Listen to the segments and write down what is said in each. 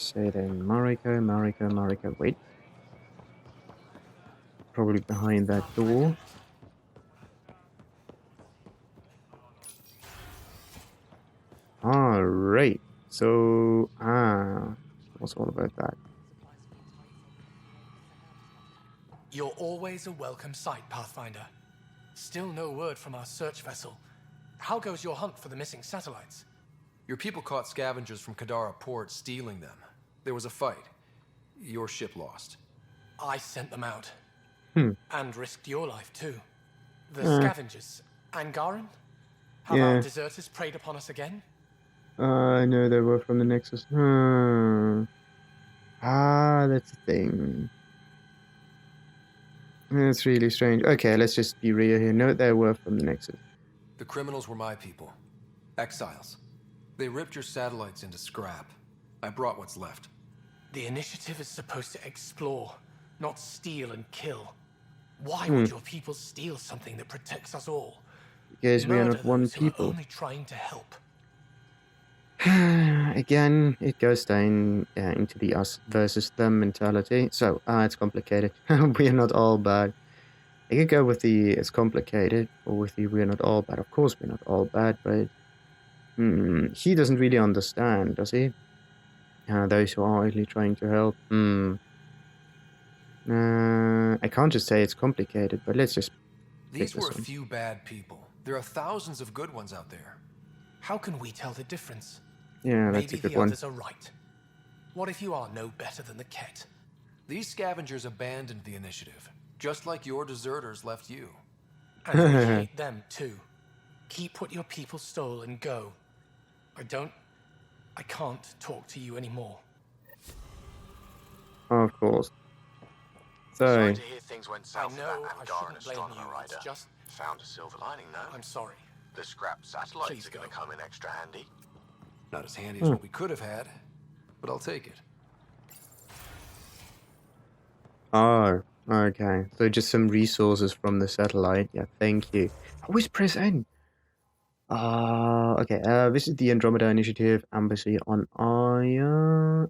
Say then Mariko. Wait, probably behind that door. Alright. So, what's all about that? You're always a welcome sight, Pathfinder. Still no word from our search vessel. How goes your hunt for the missing satellites? Your people caught scavengers from Kadara port stealing them. There was a fight. Your ship lost. I sent them out. Hmm. And risked your life, too. The Uh, scavengers. Angaran? Have our yeah. deserters preyed upon us again? I know they were from the Nexus. That's the thing. That's really strange. Okay, let's just be real here. No, they were from the Nexus. The criminals were my people. Exiles. They ripped your satellites into scrap. I brought what's left. The initiative is supposed to explore, not steal and kill. Why Hmm. would your people steal something that protects us all? Because we are Murder not one those who are people. only trying to help. Again, it goes down into the us versus them mentality. So, it's complicated. We are not all bad. I could go with the it's complicated, or with the we're not all bad. Of course, we're not all bad, but he doesn't really understand, does he? Those who are really trying to help. I can't just say it's complicated, but let's just pick These were this a one. few bad people. There are thousands of good ones out there. How can we tell the difference? Yeah, that's a Maybe good the one. others are right. What if you are no better than the Ket? These scavengers abandoned the initiative, just like your deserters left you. And we hate them too. Keep what your people stole and go. I can't talk to you anymore. Of course. Sorry So, to hear things went I south for know that I Angaran shouldn't blame astronomer you. rider. It's just Found a silver lining though. I'm sorry. The scrap satellites Please are going to go. come in extra handy. Not as handy as what we could have had, but I'll take it. oh, okay. So just some resources from the satellite. Yeah, thank you. Always press N. Okay. This is the Andromeda Initiative Embassy on Aya.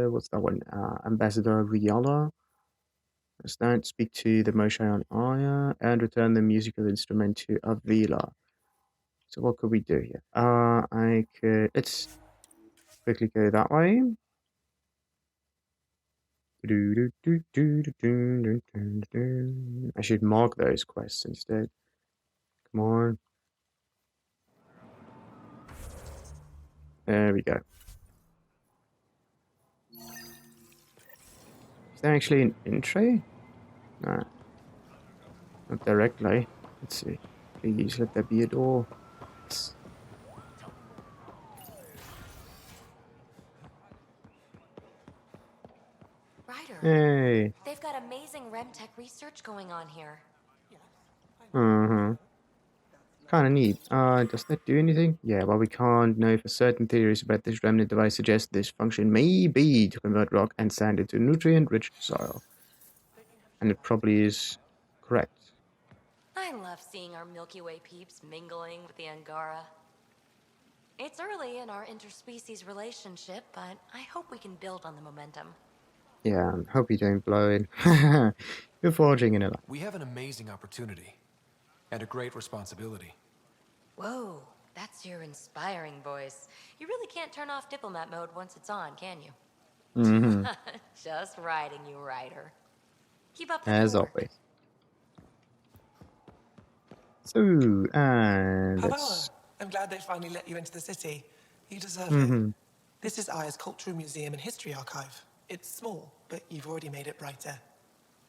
What's that one? Ambassador Riala. Stand, speak to the Moshae on Aya, and return the musical instrument to Avila. So what could we do here? Let's quickly go that way. I should mark those quests instead. Come on. There we go. Is there actually an entry? Nah, not directly. Let's see. Please let there be a door. Yes. Ryder, Hey. they've got amazing Remtech research going on here. Kind of neat. Does that do anything? Yeah, well, we can't know for certain. Theories about this remnant device suggest this function may be to convert rock and sand into nutrient-rich soil. And it probably is correct. I love seeing our Milky Way peeps mingling with the Angara. It's early in our interspecies relationship, but I hope we can build on the momentum. Yeah, hope you don't blow it. You're forging in a lot. We have an amazing opportunity, and a great responsibility. Whoa, that's your inspiring voice. You really can't turn off diplomat mode once it's on, can you? Just riding you, Ryder. Keep up the As good work. always. So, and Pavawa, let's... I'm glad they finally let you into the city. You deserve it. This is Aya's Cultural Museum and History Archive. It's small, but you've already made it brighter.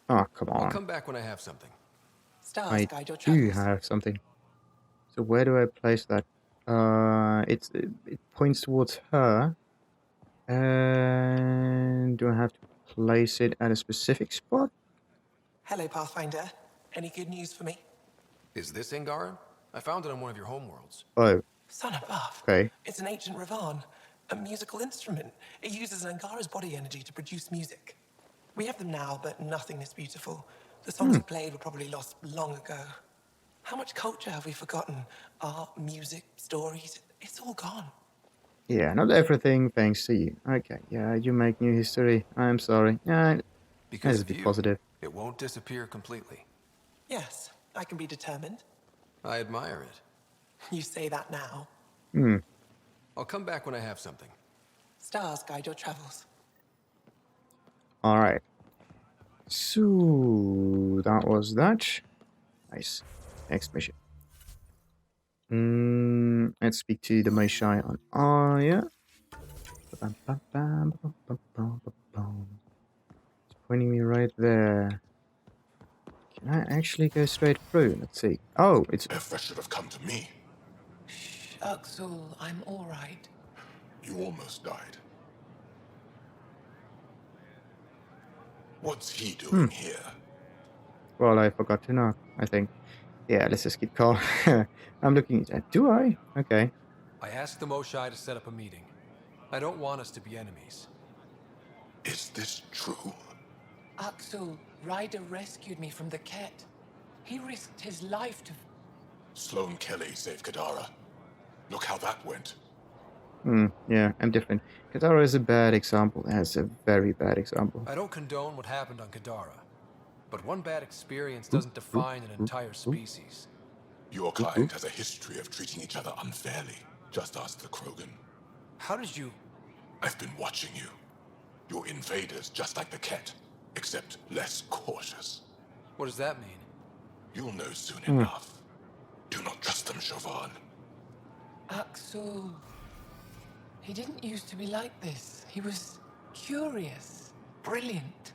Oh, come I'll on. come back when I have something. Stars I guide your do travels. have something. So where do I place that? It points towards her. And do I have to place it at a specific spot? Hello, Pathfinder. Any good news for me? Is this Angaran? I found it on one of your homeworlds. Oh, Son above. okay. It's an ancient Ravan, a musical instrument. It uses Angara's body energy to produce music. We have them now, but nothing is beautiful. The songs it played were probably lost long ago. How much culture have we forgotten? Art, music, stories, it's all gone. Yeah, not everything thanks to you. Okay, yeah, you make new history. I'm sorry. Yeah, Because let's of be you, positive. it won't disappear completely. Yes, I can be determined. I admire it. You say that now. Hmm. I'll come back when I have something. Stars guide your travels. All right. So that was that. Nice. Next mission. Let's speak to the Moshae on Aya. It's pointing me right there. Can I actually go straight through? Let's see. Oh, it's Efra should have come to me. Shh, Uxul, I'm all right. You almost died. What's he doing here? well, I forgot to knock, I think. Yeah, let's just keep calm. I'm looking at. Do I? Okay. I asked the Moshae to set up a meeting. I don't want us to be enemies. Is this true? Uxul, Ryder rescued me from the Ket. He risked his life to... Sloane Kelly saved Kadara. Look how that went. Yeah, I'm different. Katara is a bad example. That's a very bad example. I don't condone what happened on Kadara, but one bad experience Oop, doesn't oop, define an oop, entire oop, species. Your oop, oop. kind has a history of treating each other unfairly. Just ask the Krogan. How did you... I've been watching you. You're invaders just like the Ket, except less cautious. What does that mean? You'll know soon enough. Do not trust them, Chauvin. Uxul... He didn't used to be like this. He was curious, brilliant.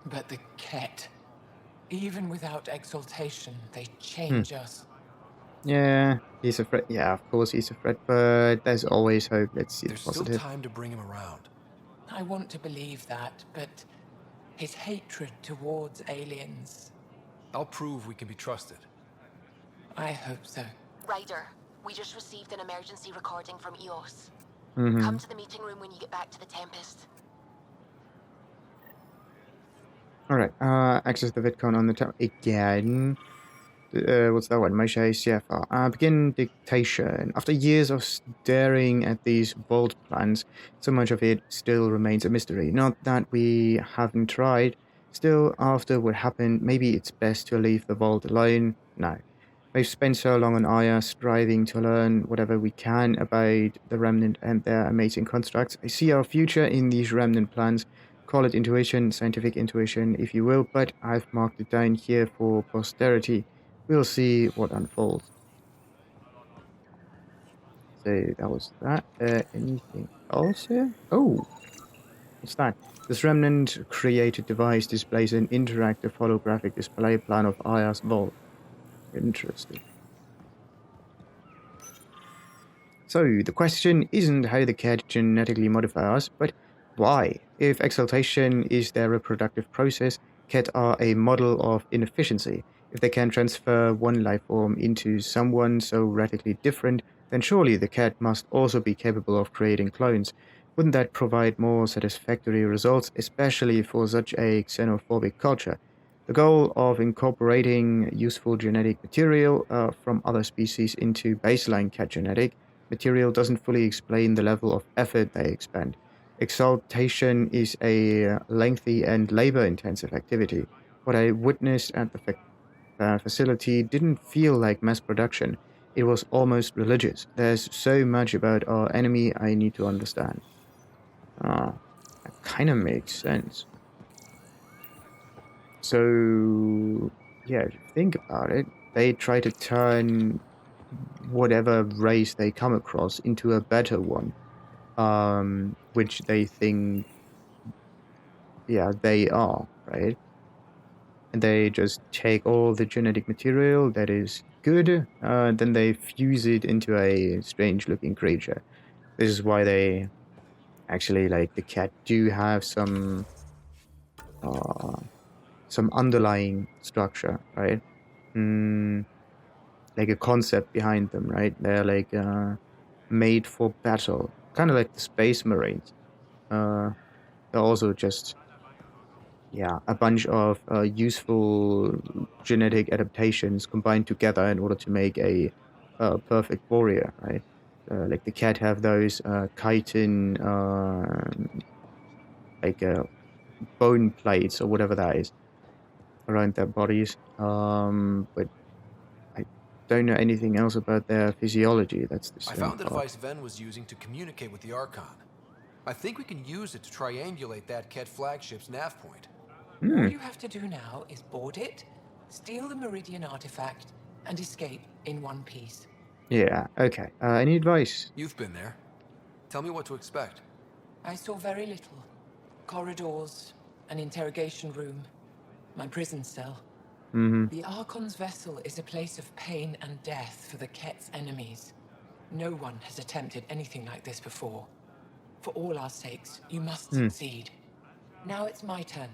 But the Ket, even without exaltation, they change us. Yeah, he's a threat. Yeah, of course he's a threat, but there's always hope. Let's see the There's still positive. time to bring him around. I want to believe that, but his hatred towards aliens, I'll prove we can be trusted. I hope so. Ryder, we just received an emergency recording from EOS. Mm-hmm. Come to the meeting room when you get back to the Tempest. Alright, access the VidCon on the top again. What's that one? Moshae CFR. Begin dictation. After years of staring at these vault plans, so much of it still remains a mystery. Not that we haven't tried. Still, after what happened, maybe it's best to leave the vault alone. No. We've spent so long on Aya, striving to learn whatever we can about the Remnant and their amazing constructs. I see our future in these Remnant plans. Call it intuition, scientific intuition, if you will, but I've marked it down here for posterity. We'll see what unfolds. So that was that. Anything else here? Oh, what's that? This Remnant created device displays an interactive holographic display plan of Aya's vault. Interesting. So the question isn't how the cat genetically modify us, but why? If exaltation is their reproductive process, cat are a model of inefficiency. If they can transfer one life form into someone so radically different, then surely the cat must also be capable of creating clones. Wouldn't that provide more satisfactory results, especially for such a xenophobic culture? The goal of incorporating useful genetic material from other species into baseline cat genetic material doesn't fully explain the level of effort they expend. Exaltation is a lengthy and labor-intensive activity. What I witnessed at the facility didn't feel like mass production. It was almost religious. There's so much about our enemy I need to understand. Ah, that kind of makes sense. So, yeah, if you think about it, they try to turn whatever race they come across into a better one, which they think, yeah, they are, right? And they just take all the genetic material that is good, then they fuse it into a strange-looking creature. This is why they actually, like, the cat do have some underlying structure, right? Like a concept behind them, right? They're like made for battle, kind of like the Space Marines. They're also just a bunch of useful genetic adaptations combined together in order to make a perfect warrior, right? like the cat have those chitin like bone plates or whatever that is around their bodies. But I don't know anything else about their physiology. That's the I strange found the part. device Ven was using to communicate with the Archon. I think we can use it to triangulate that Ket flagship's nav point. All Hmm. you have to do now is board it, steal the Meridian artifact, and escape in one piece. Yeah. Okay. Any advice? You've been there. Tell me what to expect. I saw very little. Corridors, an interrogation room, my prison cell. Mm-hmm. The Archon's vessel is a place of pain and death for the Ket's enemies. No one has attempted anything like this before. For all our sakes, you must succeed. Now it's my turn.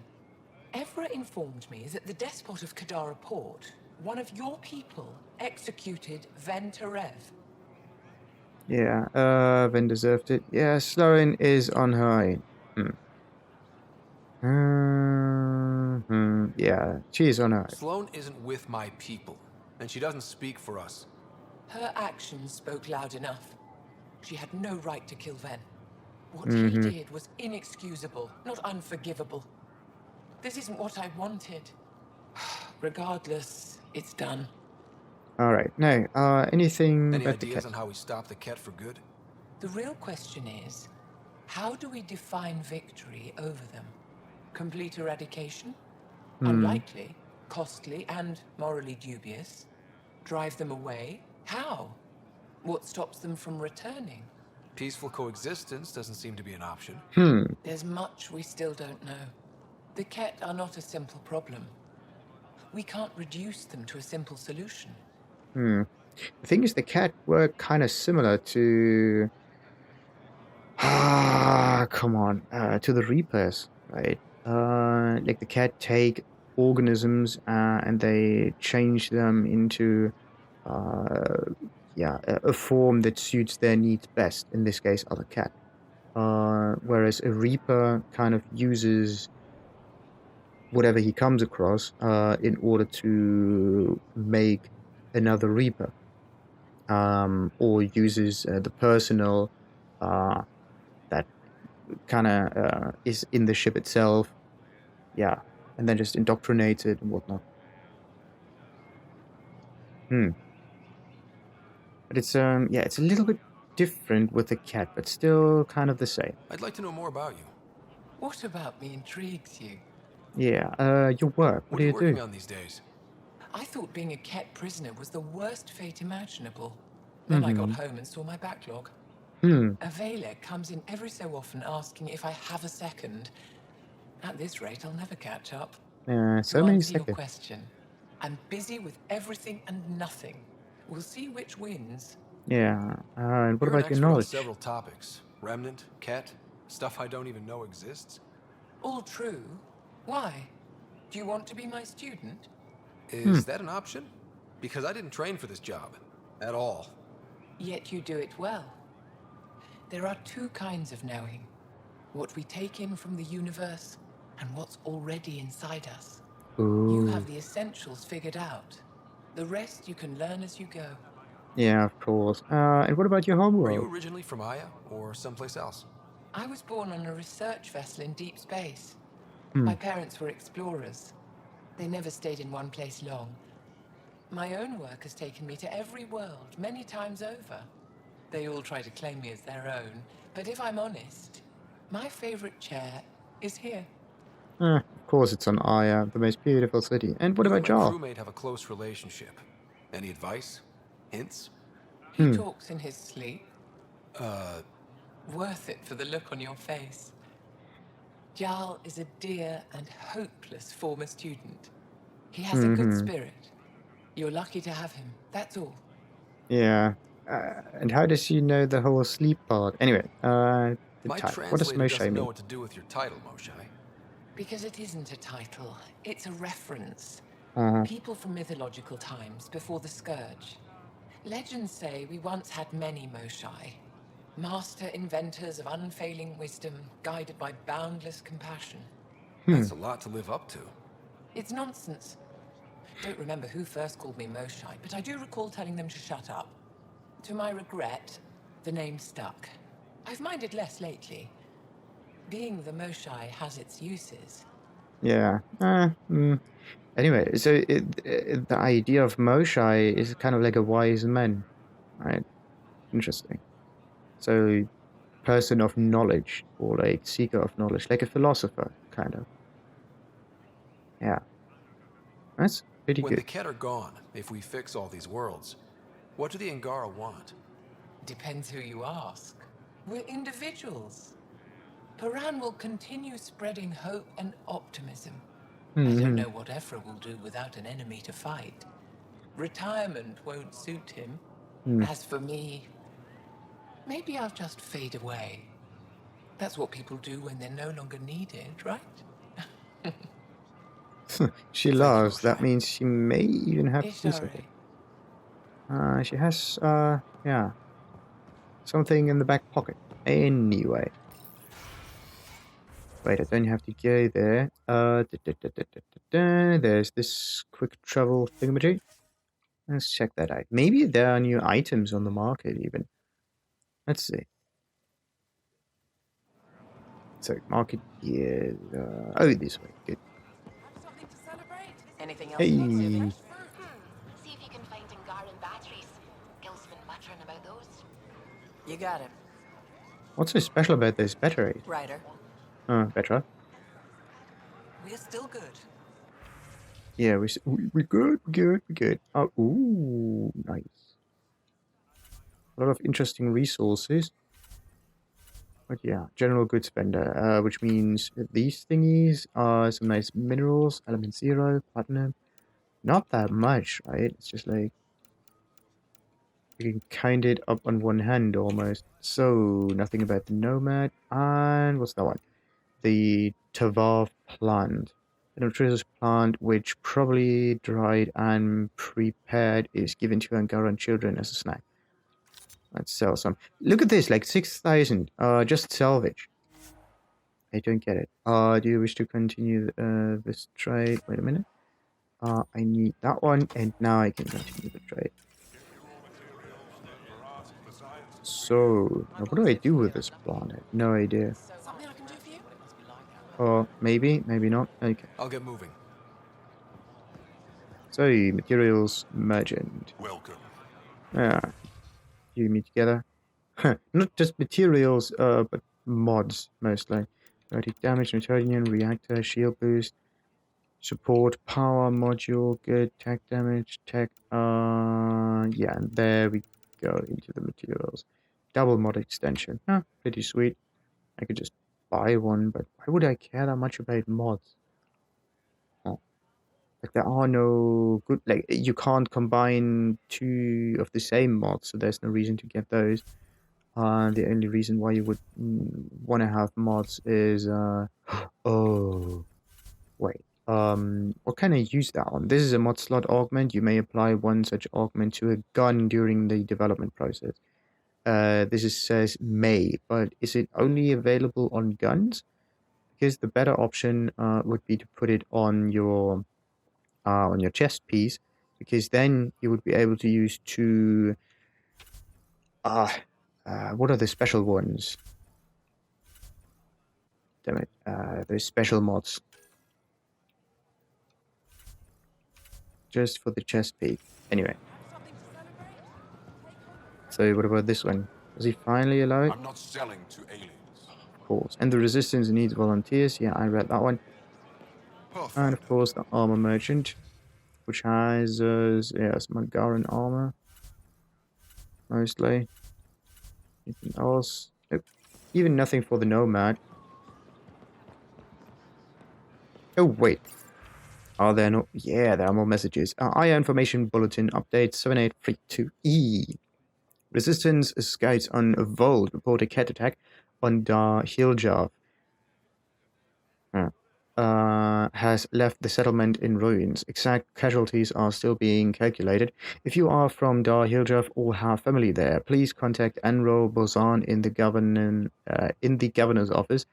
Evra informed me that the despot of Kadara Port, one of your people, executed Ven Terev. Yeah. Ven deserved it. Yeah. Sloan is on her own. Yeah. She's on her own. Sloane isn't with my people, and she doesn't speak for us. Her actions spoke loud enough. She had no right to kill Ven. What he Mm-hmm. did was inexcusable, not unforgivable. This isn't what I wanted. Regardless, it's done. All right. No. Anything Any about the ideas cat? on how we stop the Ket for good? The real question is, how do we define victory over them? Complete eradication? Unlikely, costly, and morally dubious. Drive them away? How? What stops them from returning? Peaceful coexistence doesn't seem to be an option. There's much we still don't know. The Ket are not a simple problem. We can't reduce them to a simple solution. The thing is, the cat were kind of similar to come on, to the Reapers, right? Like the cat take organisms and they change them into a form that suits their needs best. In this case, other cat. Whereas a Reaper kind of uses whatever he comes across in order to make another Reaper. Or uses the personnel that kind of is in the ship itself, yeah, and then just indoctrinates it and whatnot. But it's it's a little bit different with the cat, but still kind of the same. I'd like to know more about you. What about me intrigues you? Yeah, your work. What What do are you you working do? on these days? I thought being a Ket prisoner was the worst fate imaginable. Then I got home and saw my backlog. A Valek comes in every so often asking if I have a second. At this rate, I'll never catch up. So To many answer your seconds. question, I'm busy with everything and nothing. We'll see which wins. Yeah, and what You're an about your expert on knowledge? several topics. Remnant, Ket, stuff I don't even know exists. All true. Why? Do you want to be my student? Is that an option? Because I didn't train for this job. At all. Yet you do it well. There are two kinds of knowing. What we take in from the universe, and what's already inside us. You have Ooh, the essentials figured out. The rest you can learn as you go. yeah, of course. And what about your Are you homeworld? originally from Aya or someplace else? I was born on a research vessel in deep space. Hmm. My parents were explorers. They never stayed in one place long. My own work has taken me to every world, many times over. They all try to claim me as their own, but if I'm honest, my favorite chair is here. Of course, it's on Aya, the most beautiful city. And what You about and my Jar? crewmate have a close relationship. Any advice? Hints? He talks in his sleep. Worth it for the look on your face. Jarl is a dear and hopeless former student. He has a good spirit. You're lucky to have him, that's all. Yeah. And how does she know the whole sleep part? Anyway, the My type. What does translator Moshae doesn't know mean? what to do with your title, Moshae. Because it isn't a title, it's a reference. Uh-huh. People from mythological times before the Scourge. Legends say we once had many Moshae. Master inventors of unfailing wisdom, guided by boundless compassion. That's a lot to live up to. It's nonsense. Don't remember who first called me Moshae, but I do recall telling them to shut up. To my regret, The name stuck. I've minded less lately. Being the Moshae has its uses. Yeah. Anyway, so the idea of Moshae is kind of like a wise man, right? Interesting. So, person of knowledge, or like seeker of knowledge, like a philosopher, kind of. Yeah, that's pretty When the good. Ket are gone, if we fix all these worlds, what do the Angara want? Depends who you ask. We're individuals. Paran will continue spreading hope and optimism. I don't know what Ephra will do without an enemy to fight. Retirement won't suit him. As for me, maybe I'll just fade away. That's what people do when they're no longer needed, right? She Thank you, laughs. That Moshae. means she may even have to do Ishari. something. She has, yeah, something in the back pocket. Anyway. Wait, I don't have to go there. There's this quick travel thingamajig. Let's check that out. Maybe there are new items on the market even. Let's see. So, market is, oh, this way. Good. Anything else you want to Hey, See if you can find Angaran batteries. Gil's been muttering about those. You got it, what's so special about this battery? Ryder. Betra. We're still good. Yeah, we good. Oh, ooh, nice. A lot of interesting resources. But yeah, general goods vendor, which means these thingies are some nice minerals, element 0, platinum. Not that much, right? It's just like you can count it up on one hand almost. So nothing about the Nomad. And what's that one? The Tavav plant. A nutritious plant which probably dried and prepared is given to Angaran children as a snack. Let's sell some. Look at this, like 6,000. Just salvage. I don't get it. Do you wish to continue this trade? Wait a minute. I need that one, and now I can continue the trade. So, now what do I do with this plant? I have no idea. Something I can do for you? Or maybe, maybe not. Okay. I'll get moving. So, materials merchant. Welcome. Yeah, you meet together. Not just materials, but mods mostly. Vertic damage, Newtonian, reactor, shield boost, support, power module, good, tech damage, tech. Yeah, and there we go into the materials. Double mod extension. Pretty sweet. I could just buy one, but why would I care that much about mods? Like there are no good, like you can't combine two of the same mods, so there's no reason to get those. The only reason why you would want to have mods is oh wait, what can I use that on? This is a mod slot augment. You may apply one such augment to a gun during the development process. Says may, but is it only available on guns? Because the better option would be to put it on your chest piece, because then you would be able to use two. What are the special ones? Damn it! Those special mods just for the chest piece. Anyway, so what about this one? Does he finally allow it? I'm not selling to aliens. Of course. And the resistance needs volunteers. Yeah, I read that one. Perfect. And of course the armor merchant, which has some Angaran armor mostly. Anything else? Nope. Even nothing for the Nomad. Oh wait, are there no? Yeah, there are more messages. IR information bulletin update 7832E. Resistance scouts on Vold report a cat attack on Dar Hiljav. Has left the settlement in ruins. Exact casualties are still being calculated. If you are from Dar Hiljav or have family there, please contact Enro Bozan in the governor's office.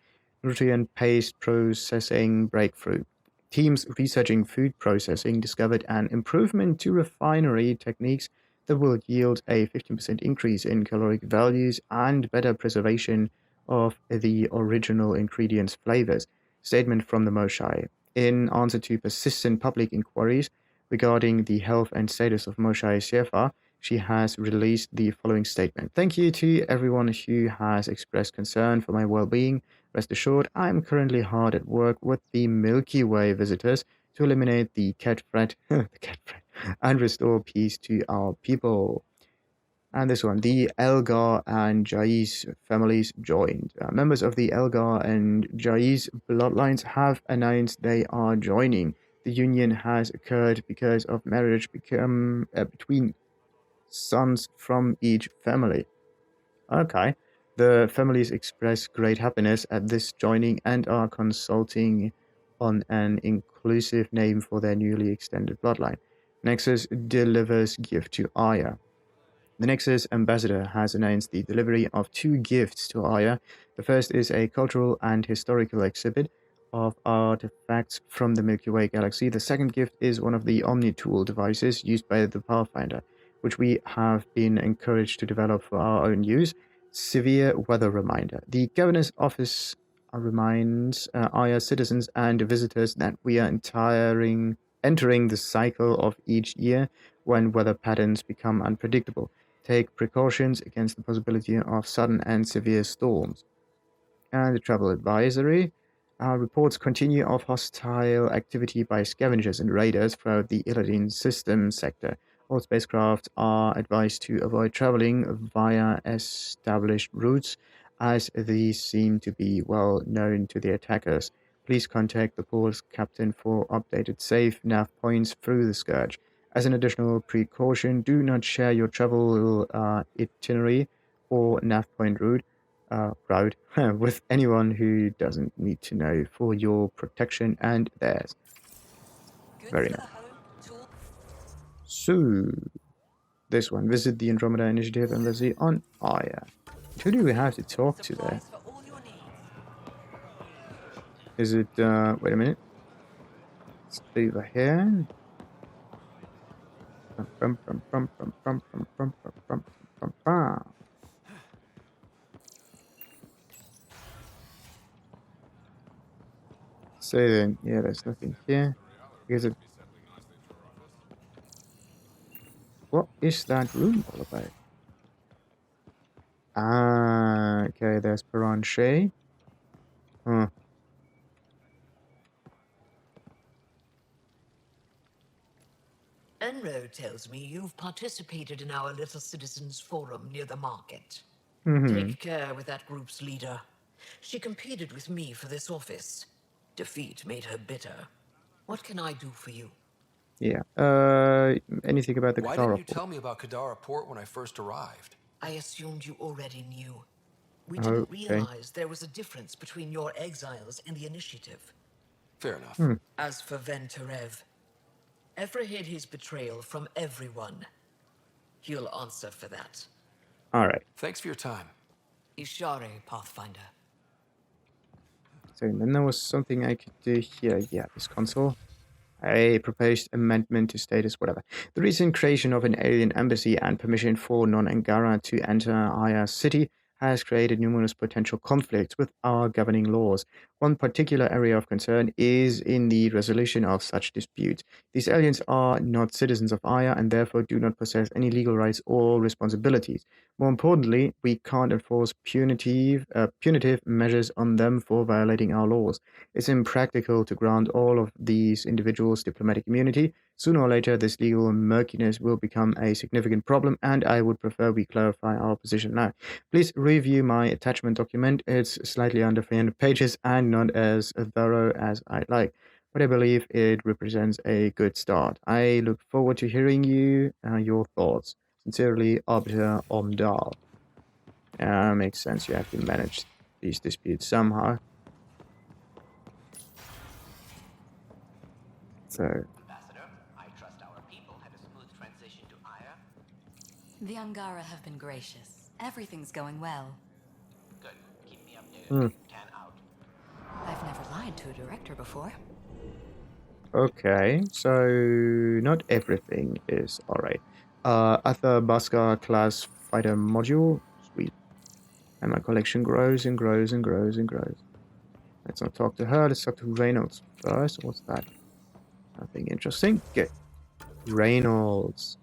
Nutrient paste processing breakthrough. Teams researching food processing discovered an improvement to refinery techniques that will yield a 15% increase in caloric values and better preservation of the original ingredients' flavors. Statement from the Moshae. In answer to persistent public inquiries regarding the health and status of Moshae Shefa, she has released the following statement. Thank you to everyone who has expressed concern for my well-being. Rest assured, I am currently hard at work with the Milky Way visitors to eliminate the cat threat, the cat threat, and restore peace to our people. And this one, the Elgar and Jais families joined. Members of the Elgar and Jais bloodlines have announced they are joining. The union has occurred because of marriage between sons from each family. Okay. The families express great happiness at this joining and are consulting on an inclusive name for their newly extended bloodline. Nexus delivers gift to Aya. The Nexus ambassador has announced the delivery of 2 gifts to Aya. The first is a cultural and historical exhibit of artifacts from the Milky Way galaxy. The second gift is one of the Omni-Tool devices used by the Pathfinder, which we have been encouraged to develop for our own use. Severe weather reminder. The Governor's Office reminds Aya citizens and visitors that we are entering the cycle of each year when weather patterns become unpredictable. Take precautions against the possibility of sudden and severe storms. And the travel advisory. Reports continue of hostile activity by scavengers and raiders throughout the Illidan system sector. All spacecraft are advised to avoid traveling via established routes, as these seem to be well known to the attackers. Please contact the port's captain for updated safe nav points through the Scourge. As an additional precaution, do not share your travel itinerary or nav point route with anyone who doesn't need to know for your protection and theirs. Very nice. So, this one. Visit the Andromeda Initiative Embassy on Aya. Who do we have to talk to there? Is it, wait a minute. It's over here. So then, yeah, there's nothing here. Because it... What is that room all about? Ah, okay, there's Moshae. Huh. Enro tells me you've participated in our little citizens' forum near the market. Take care with that group's leader. She competed with me for this office. Defeat made her bitter. What can I do for you? Yeah. Anything about the Why Katara didn't you port? tell me about Kadara Port when I first arrived? I assumed you already knew. We Oh, didn't okay. realize there was a difference between your exiles and the initiative. Fair enough. As for Venterev, Evra hid his betrayal from everyone. He'll answer for that. All right. Thanks for your time. Ishare, Pathfinder. So then there was something I could do here. Yeah, this console. A proposed amendment to status, whatever. The recent creation of an alien embassy and permission for non-Angara to enter Aya City has created numerous potential conflicts with our governing laws. One particular area of concern is in the resolution of such disputes. These aliens are not citizens of Aya and therefore do not possess any legal rights or responsibilities. More importantly, we can't enforce punitive measures on them for violating our laws. It's impractical to grant all of these individuals diplomatic immunity. Sooner or later, this legal murkiness will become a significant problem, and I would prefer we clarify our position now. Please review my attachment document. It's slightly under 300 pages and not as thorough as I'd like, but I believe it represents a good start. I look forward to hearing your thoughts. Sincerely, Arbiter Omdal. Makes sense. You have to manage these disputes somehow. So, Ambassador, I trust our people had a smooth transition to Aya. The Angara have been gracious. Everything's going well. Good. Keep me updated. Can out. I've never lied to a director before. okay, so not everything is alright. Athabasca class fighter module. Sweet. And my collection grows and grows and grows and grows. Let's not talk to her. Let's talk to Reynolds first. What's that? Nothing interesting. Okay. Reynolds.